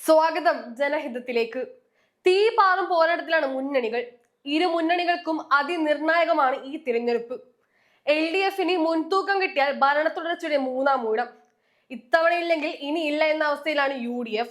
സ്വാഗതം ജനഹിതത്തിലേക്ക്. തീ പാറും പോരാട്ടത്തിലാണ് മുന്നണികൾ. ഇരു മുന്നണികൾക്കും അതിനിർണായകമാണ് ഈ തിരഞ്ഞെടുപ്പ്. LDFന് മുൻതൂക്കം കിട്ടിയാൽ ഭരണ തുടർച്ചയുടെ മൂന്നാം ഊഴം. ഇത്തവണയില്ലെങ്കിൽ ഇനി ഇല്ല എന്ന അവസ്ഥയിലാണ് UDF.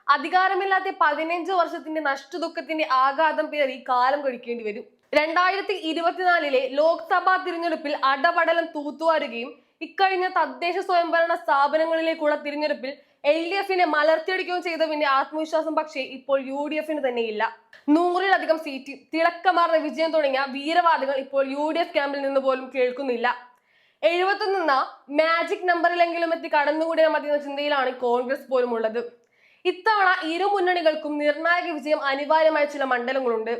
അധികാരമില്ലാത്ത 15 വർഷത്തിന്റെ നഷ്ടദുഃഖത്തിന്റെ ആഘാതം പേറി കാലം കഴിക്കേണ്ടി വരും. 2024 ലോക്സഭാ തിരഞ്ഞെടുപ്പിൽ അടപടലം തൂത്തുവാരുകയും ഇക്കഴിഞ്ഞ തദ്ദേശ സ്വയംഭരണ സ്ഥാപനങ്ങളിലേക്കുള്ള തിരഞ്ഞെടുപ്പിൽ LDFനെ മലർത്തിയടിക്കുകയും ചെയ്തതിന്റെ ആത്മവിശ്വാസം പക്ഷേ ഇപ്പോൾ UDFന് തന്നെയില്ല. 100-ലധികം സീറ്റ്, തിളക്കമാർന്ന വിജയം തുടങ്ങിയ വീരവാദികൾ ഇപ്പോൾ UDF ക്യാമ്പിൽ നിന്ന് പോലും കേൾക്കുന്നില്ല. 71 എന്ന മാജിക് നമ്പറിലെങ്കിലും എത്തി കടന്നുകൂടിയാൽ മതി എന്ന ചിന്തയിലാണ് കോൺഗ്രസ് പോലും ഉള്ളത്. ഇത്തവണ ഇരു മുന്നണികൾക്കും നിർണായക വിജയം അനിവാര്യമായ ചില മണ്ഡലങ്ങളുണ്ട്.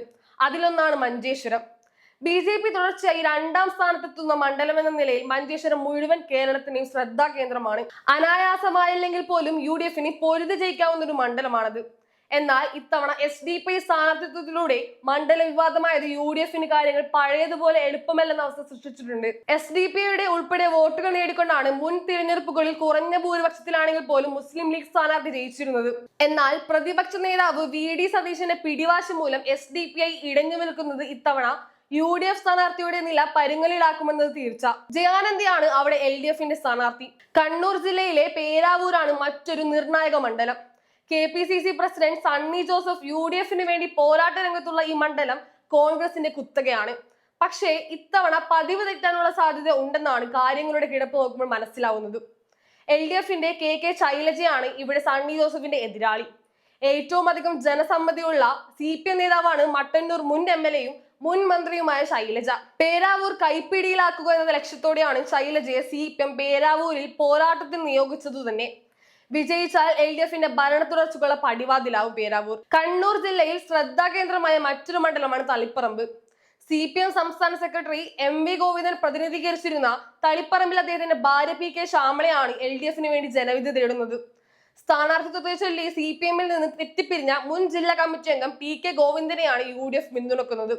അതിലൊന്നാണ് മഞ്ചേശ്വരം. BJP തുടർച്ചയായി 2ാം സ്ഥാനത്തെത്തുന്ന മണ്ഡലം എന്ന നിലയിൽ മഞ്ചേശ്വരം മുഴുവൻ കേരളത്തിന്റെയും ശ്രദ്ധാ കേന്ദ്രമാണ്. അനായാസമായില്ലെങ്കിൽ പോലും UDFന് പൊരുതി ജയിക്കാവുന്ന ഒരു മണ്ഡലമാണത്. എന്നാൽ ഇത്തവണ SDPI സ്ഥാനാർത്ഥിത്വത്തിലൂടെ മണ്ഡല വിവാദമായത് UDFന് കാര്യങ്ങൾ പഴയതുപോലെ എളുപ്പമല്ലെന്ന അവസ്ഥ സൃഷ്ടിച്ചിട്ടുണ്ട്. SDPIയുടെ ഉൾപ്പെടെ വോട്ടുകൾ നേടിക്കൊണ്ടാണ് മുൻ തിരഞ്ഞെടുപ്പുകളിൽ കുറഞ്ഞ ഭൂരിപക്ഷത്തിലാണെങ്കിൽ പോലും മുസ്ലിം ലീഗ് സ്ഥാനാർത്ഥി ജയിച്ചിരുന്നത്. എന്നാൽ പ്രതിപക്ഷ നേതാവ് VD സതീശന്റെ പിടിവാശി മൂലം SDPI ഇടഞ്ഞു നിൽക്കുന്നത് ഇത്തവണ UDF സ്ഥാനാർത്ഥിയുടെ നില പരുങ്ങലിലാക്കുമെന്നത് തീർച്ച. ജയാനന്ദിയാണ് അവിടെ LDFന്റെ സ്ഥാനാർത്ഥി. കണ്ണൂർ ജില്ലയിലെ പേരാവൂരാണ് മറ്റൊരു നിർണായക മണ്ഡലം. KPCC പ്രസിഡന്റ് സണ്ണി ജോസഫ് UDFന് വേണ്ടി പോരാട്ട രംഗത്തുള്ള ഈ മണ്ഡലം കോൺഗ്രസിന്റെ കുത്തകയാണ്. പക്ഷേ ഇത്തവണ പതിവ് തെറ്റാനുള്ള സാധ്യത ഉണ്ടെന്നാണ് കാര്യങ്ങളുടെ കിടപ്പ് നോക്കുമ്പോൾ മനസ്സിലാവുന്നത്. LDFന്റെ KK ശൈലജയാണ് ഇവിടെ സണ്ണി ജോസഫിന്റെ എതിരാളി. ഏറ്റവും അധികം ജനസമ്മതിയുള്ള CPM നേതാവാണ് മട്ടന്നൂർ മുൻ MLAയും മുൻ മന്ത്രിയുമായ ശൈലജ. പേരാവൂർ കൈപ്പിടിയിലാക്കുക എന്ന ലക്ഷ്യത്തോടെയാണ് ശൈലജയെ CPM പേരാവൂരിൽ പോരാട്ടത്തിൽ നിയോഗിച്ചതു തന്നെ. വിജയിച്ചാൽ LDFന്റെ ഭരണ തുടർച്ചയ്ക്കുള്ള പടിവാതിലാവും പേരാവൂർ. കണ്ണൂർ ജില്ലയിൽ ശ്രദ്ധാകേന്ദ്രമായ മറ്റൊരു മണ്ഡലമാണ് തളിപ്പറമ്പ്. CPM സംസ്ഥാന സെക്രട്ടറി MV ഗോവിന്ദൻ പ്രതിനിധീകരിച്ചിരുന്ന തളിപ്പറമ്പിൽ അദ്ദേഹത്തിന്റെ ഭാര്യ PK ശ്യാമളയാണ് LDFന് വേണ്ടി ജനവിധി തേടുന്നത്. സ്ഥാനാർത്ഥിത്വത്തെ ചൊല്ലി CPMൽ നിന്ന് തെറ്റിപ്പിരിഞ്ഞ മുൻ ജില്ലാ കമ്മിറ്റി അംഗം PK ഗോവിന്ദനെയാണ് UDF പിന്തുണക്കുന്നത്.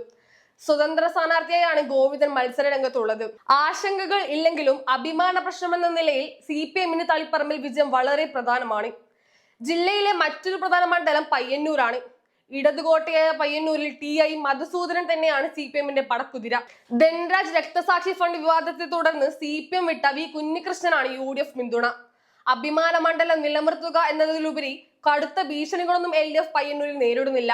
സ്വതന്ത്ര സ്ഥാനാർത്ഥിയായാണ് ഗോവിന്ദൻ മത്സര രംഗത്തുള്ളത്. ആശങ്കകൾ ഇല്ലെങ്കിലും അഭിമാന പ്രശ്നമെന്ന നിലയിൽ CPMന് തളിപ്പറമ്പിൽ വിജയം വളരെ പ്രധാനമാണ്. ജില്ലയിലെ മറ്റൊരു പ്രധാന മണ്ഡലം പയ്യന്നൂരാണ്. ഇടതുകോട്ടയായ പയ്യന്നൂരിൽ TI മധുസൂദനൻ തന്നെയാണ് CPMന്റെ പടക്കുതിര. ധൻരാജ് രക്തസാക്ഷി ഫണ്ട് വിവാദത്തെ തുടർന്ന് CPM വിട്ട V കുഞ്ഞികൃഷ്ണനാണ് UDF പിന്തുണ. അഭിമാന മണ്ഡലം നിലനിർത്തുക എന്നതിലുപരി കടുത്ത ഭീഷണികളൊന്നും LDF പയ്യന്നൂരിൽ നേരിടുന്നില്ല.